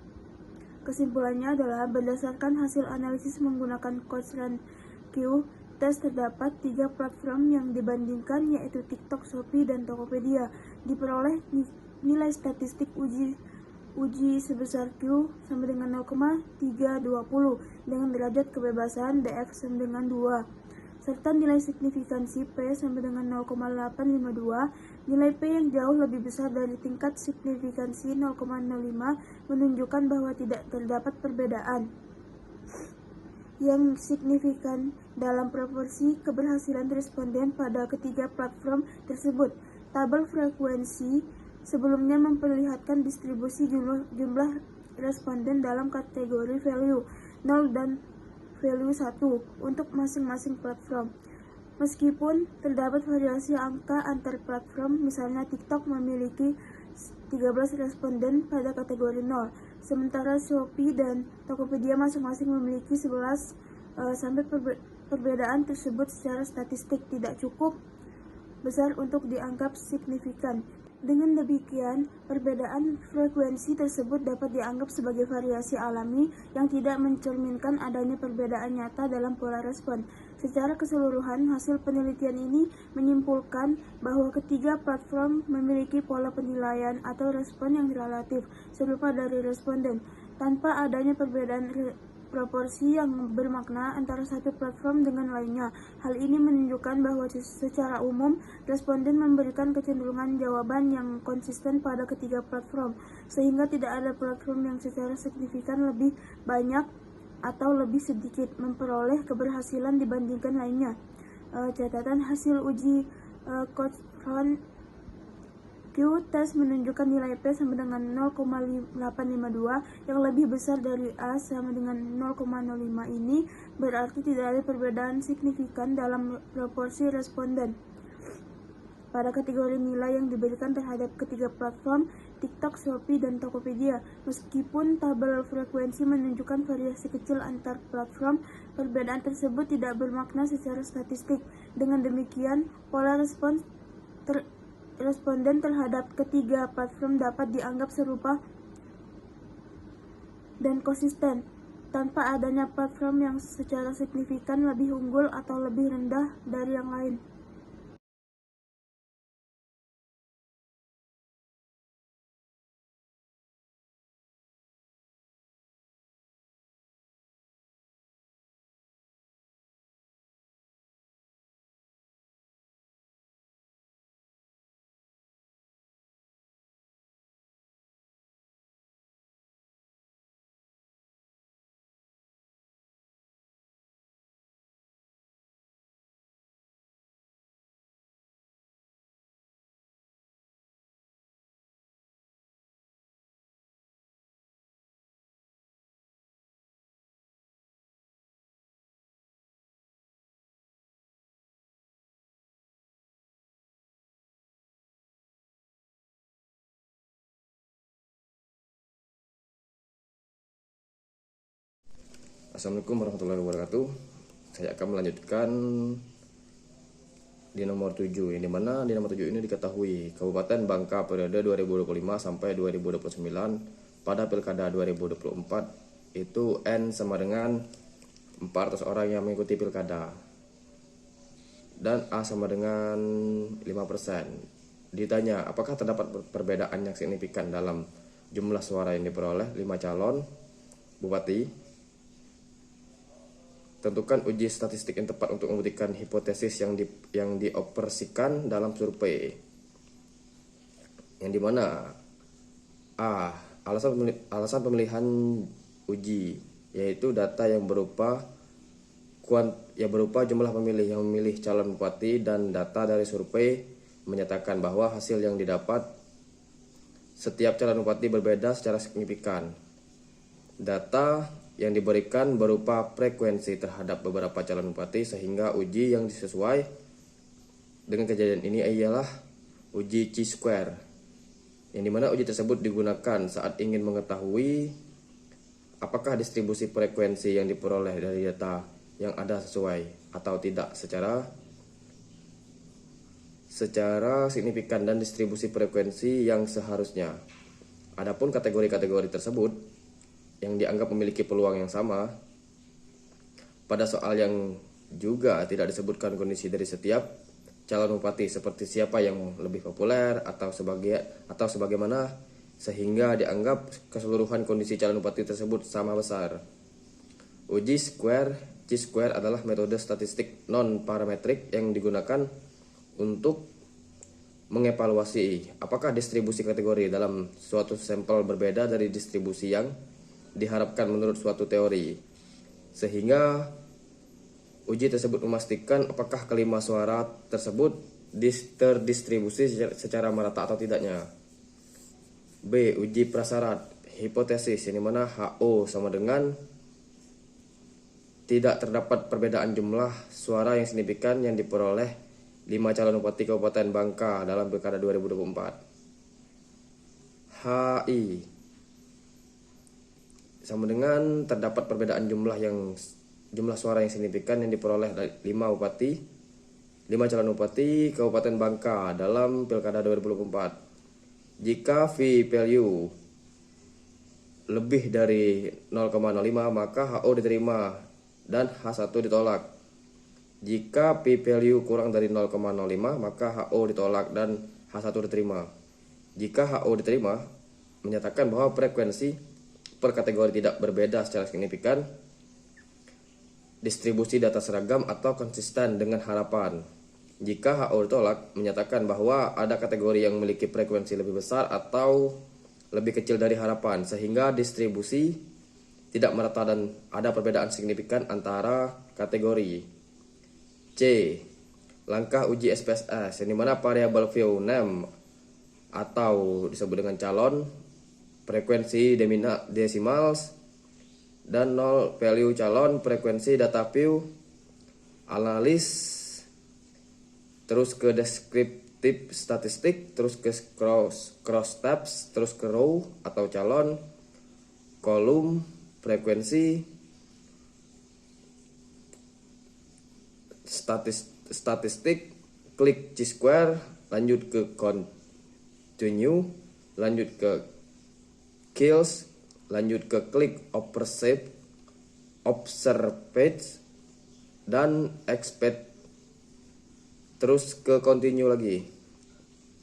Kesimpulannya adalah berdasarkan hasil analisis menggunakan Cochrane Q Test terdapat 3 platform yang dibandingkan yaitu TikTok, Shopee, dan Tokopedia. Diperoleh nilai statistik uji sebesar Q sama dengan 0,320 dengan derajat kebebasan DF sama dengan 2 serta nilai signifikansi P sama dengan 0,852. Nilai P yang jauh lebih besar dari tingkat signifikansi 0,05 menunjukkan bahwa tidak terdapat perbedaan yang signifikan dalam proporsi keberhasilan responden pada ketiga platform tersebut. Tabel frekuensi sebelumnya memperlihatkan distribusi jumlah responden dalam kategori value 0 dan value 1 untuk masing-masing platform. Meskipun terdapat variasi angka antar platform, misalnya TikTok memiliki 13 responden pada kategori 0, sementara Shopee dan Tokopedia masing-masing memiliki 11, sampai perbedaan tersebut secara statistik tidak cukup besar untuk dianggap signifikan. Dengan demikian, perbedaan frekuensi tersebut dapat dianggap sebagai variasi alami yang tidak mencerminkan adanya perbedaan nyata dalam pola respon. Secara keseluruhan, hasil penelitian ini menyimpulkan bahwa ketiga platform memiliki pola penilaian atau respon yang relatif serupa dari responden, tanpa adanya perbedaan proporsi yang bermakna antara satu platform dengan lainnya. Hal ini menunjukkan bahwa secara umum, responden memberikan kecenderungan jawaban yang konsisten pada ketiga platform, sehingga tidak ada platform yang secara signifikan lebih banyak atau lebih sedikit memperoleh keberhasilan dibandingkan lainnya. Catatan hasil uji Cochrane Q Test menunjukkan nilai P sama dengan 0,852 yang lebih besar dari A sama dengan 0,05. Ini berarti tidak ada perbedaan signifikan dalam proporsi responden pada kategori nilai yang diberikan terhadap ketiga platform TikTok, Shopee, dan Tokopedia. Meskipun tabel frekuensi menunjukkan variasi kecil antar platform, perbedaan tersebut tidak bermakna secara statistik. Dengan demikian, pola responden terhadap ketiga platform dapat dianggap serupa dan konsisten, tanpa adanya platform yang secara signifikan lebih unggul atau lebih rendah dari yang lain. Assalamualaikum warahmatullahi wabarakatuh. Saya akan melanjutkan di nomor 7, yang dimana di nomor 7 ini diketahui Kabupaten Bangka periode 2025 sampai 2029 pada Pilkada 2024 itu N sama dengan 400 orang yang mengikuti Pilkada dan A sama dengan 5%. Ditanya apakah terdapat perbedaan yang signifikan dalam jumlah suara yang diperoleh 5 calon bupati. Tentukan uji statistik yang tepat untuk membuktikan hipotesis yang dioperasikan dalam survei. Yang dimana A. Alasan pemilihan uji, yaitu data yang berupa jumlah pemilih yang memilih calon bupati dan data dari survei menyatakan bahwa hasil yang didapat setiap calon bupati berbeda secara signifikan. Data yang diberikan berupa frekuensi terhadap beberapa calon bupati, sehingga uji yang sesuai dengan kejadian ini ialah uji Chi-square, yang dimana uji tersebut digunakan saat ingin mengetahui apakah distribusi frekuensi yang diperoleh dari data yang ada sesuai atau tidak secara signifikan dan distribusi frekuensi yang seharusnya. Adapun kategori-kategori tersebut yang dianggap memiliki peluang yang sama. Pada soal yang juga tidak disebutkan kondisi dari setiap calon bupati seperti siapa yang lebih populer atau sebagaimana, sehingga dianggap keseluruhan kondisi calon bupati tersebut sama besar. Uji Chi-square adalah metode statistik non-parametrik yang digunakan untuk mengevaluasi apakah distribusi kategori dalam suatu sampel berbeda dari distribusi yang diharapkan menurut suatu teori. Sehingga uji tersebut memastikan apakah kelima suara tersebut terdistribusi secara merata atau tidaknya. B. Uji prasyarat hipotesis, yang dimana HO sama dengan tidak terdapat perbedaan jumlah suara yang signifikan yang diperoleh 5 calon bupati Kabupaten Bangka dalam Pilkada 2024. HI sama dengan terdapat perbedaan jumlah suara yang signifikan yang diperoleh dari 5 calon bupati Kabupaten Bangka dalam Pilkada 2024. Jika V-value lebih dari 0,05 maka HO diterima dan H1 ditolak. Jika P-value kurang dari 0,05 maka HO ditolak dan H1 diterima. Jika HO diterima, menyatakan bahwa frekuensi per kategori tidak berbeda secara signifikan, distribusi data seragam atau konsisten dengan harapan. Jika HO ditolak, menyatakan bahwa ada kategori yang memiliki frekuensi lebih besar atau lebih kecil dari harapan, sehingga distribusi tidak merata dan ada perbedaan signifikan antara kategori. C. Langkah uji SPSS, yang dimana variabel view name atau disebut dengan calon, frekuensi decimals, dan null value calon, frekuensi data view, analis, terus ke deskriptif statistik, terus ke cross tabs, terus ke row atau calon, kolom, frekuensi, statistik, klik Chi-square, lanjut ke continue, lanjut ke kills, lanjut ke klik observe, dan expect, terus ke continue lagi,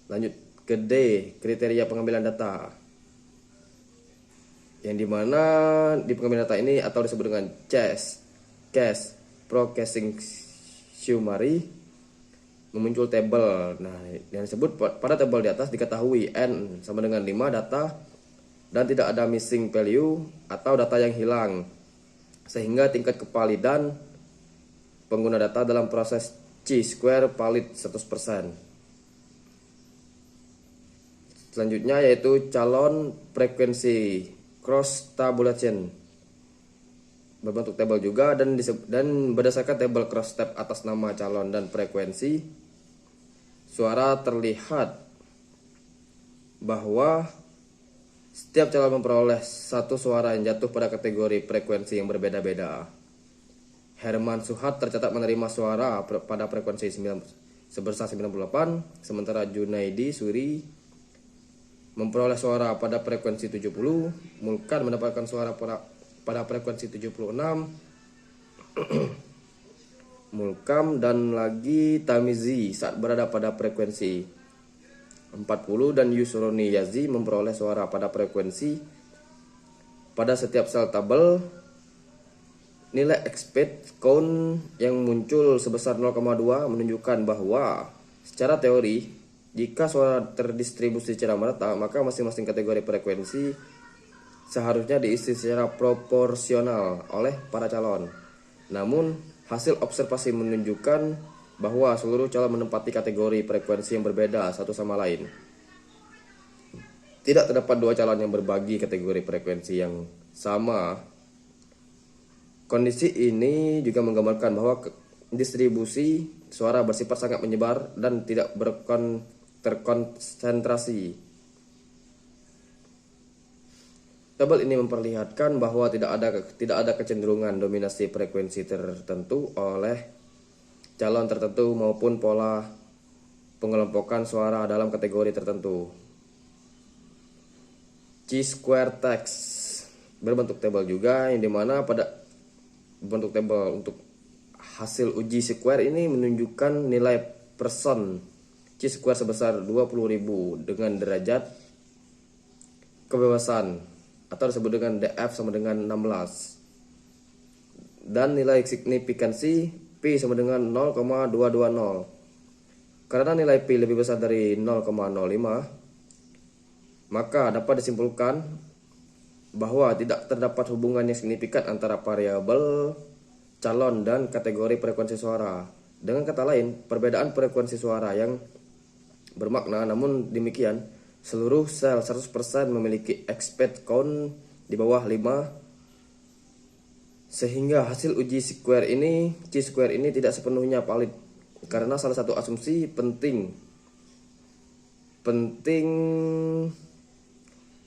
lanjut ke D, kriteria pengambilan data, yang dimana di pengambilan data ini atau disebut dengan cache processing summary, memuncul tabel. Nah, yang disebut pada tabel di atas diketahui N sama dengan 5 data dan tidak ada missing value atau data yang hilang, sehingga tingkat kevalidan pengguna data dalam proses Chi-square valid 100%. Selanjutnya yaitu calon frekuensi cross tabulation, berbentuk tabel juga dan berdasarkan tabel cross tab atas nama calon dan frekuensi suara terlihat bahwa setiap calon memperoleh satu suara yang jatuh pada kategori frekuensi yang berbeda-beda. Herman Suhat tercatat menerima suara pada frekuensi sebesar 98, sementara Junaidi Suri memperoleh suara pada frekuensi 70, Mulkan mendapatkan suara pada frekuensi 76, Mulkam dan lagi Tamizi saat berada pada frekuensi 40, dan Yusroni Yazi memperoleh suara pada frekuensi. Pada setiap sel tabel, nilai expect count yang muncul sebesar 0,2 menunjukkan bahwa secara teori, jika suara terdistribusi secara merata, maka masing-masing kategori frekuensi seharusnya diisi secara proporsional oleh para calon. Namun, hasil observasi menunjukkan bahwa seluruh calon menempati kategori frekuensi yang berbeda satu sama lain. Tidak terdapat dua calon yang berbagi kategori frekuensi yang sama. Kondisi ini juga menggambarkan bahwa distribusi suara bersifat sangat menyebar dan tidak terkonsentrasi. Tabel ini memperlihatkan bahwa tidak ada kecenderungan dominasi frekuensi tertentu oleh calon tertentu maupun pola pengelompokan suara dalam kategori tertentu. Chi-square text berbentuk tabel juga, yang dimana pada bentuk tabel untuk hasil uji square ini menunjukkan nilai person chi-square sebesar 20.000 dengan derajat kebebasan atau disebut dengan DF sama dengan 16, dan nilai signifikansi P sama dengan 0,220. Karena nilai P lebih besar dari 0,05, maka dapat disimpulkan bahwa tidak terdapat hubungan yang signifikan antara variabel calon dan kategori frekuensi suara. Dengan kata lain, perbedaan frekuensi suara yang bermakna, namun demikian seluruh sel 100% memiliki expected count di bawah 5, sehingga hasil uji chi-square ini tidak sepenuhnya valid karena salah satu asumsi penting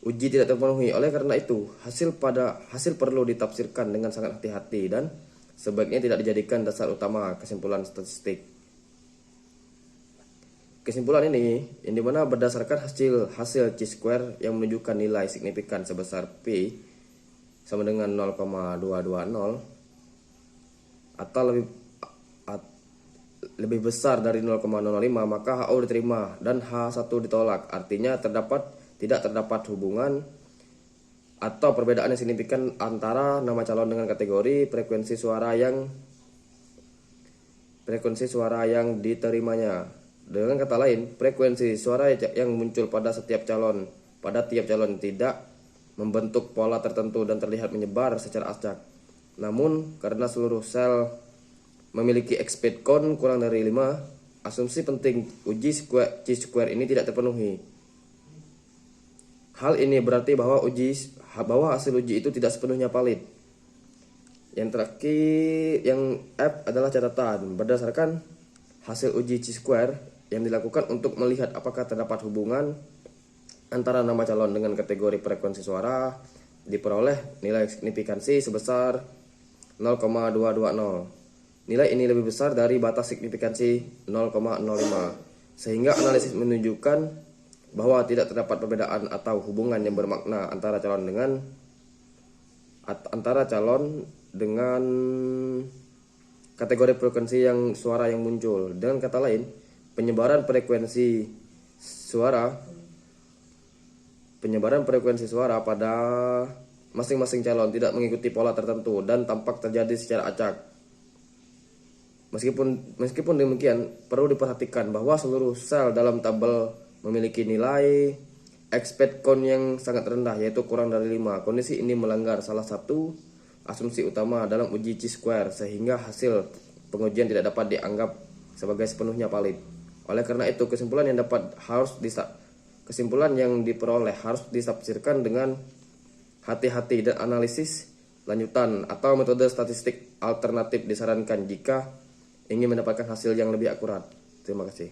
uji tidak terpenuhi. Oleh karena itu, hasil perlu ditafsirkan dengan sangat hati-hati dan sebaiknya tidak dijadikan dasar utama kesimpulan statistik. Kesimpulan ini yang dimana berdasarkan hasil chi-square yang menunjukkan nilai signifikan sebesar P sama dengan 0,220 atau lebih besar dari 0,05, maka HO diterima dan H1 ditolak. Artinya tidak terdapat hubungan atau perbedaan yang signifikan antara nama calon dengan kategori frekuensi suara yang diterimanya. Dengan kata lain, frekuensi suara yang muncul pada tiap calon tidak membentuk pola tertentu dan terlihat menyebar secara acak. Namun, karena seluruh sel memiliki expected count kurang dari 5, asumsi penting uji chi-square ini tidak terpenuhi. Hal ini berarti bahwa hasil uji itu tidak sepenuhnya valid. Yang terakhir, yang F adalah catatan. Berdasarkan hasil uji chi-square yang dilakukan untuk melihat apakah terdapat hubungan antara nama calon dengan kategori frekuensi suara, diperoleh nilai signifikansi sebesar 0,220. Nilai ini lebih besar dari batas signifikansi 0,05, sehingga analisis menunjukkan bahwa tidak terdapat perbedaan atau hubungan yang bermakna antara calon dengan kategori frekuensi suara yang muncul. Dengan kata lain, penyebaran frekuensi suara pada masing-masing calon tidak mengikuti pola tertentu dan tampak terjadi secara acak. Meskipun demikian, perlu diperhatikan bahwa seluruh sel dalam tabel memiliki nilai expected count yang sangat rendah, yaitu kurang dari 5. Kondisi ini melanggar salah satu asumsi utama dalam uji chi-square, sehingga hasil pengujian tidak dapat dianggap sebagai sepenuhnya valid. Oleh karena itu, kesimpulan yang diperoleh harus ditafsirkan dengan hati-hati, dan analisis lanjutan atau metode statistik alternatif disarankan jika ingin mendapatkan hasil yang lebih akurat. Terima kasih.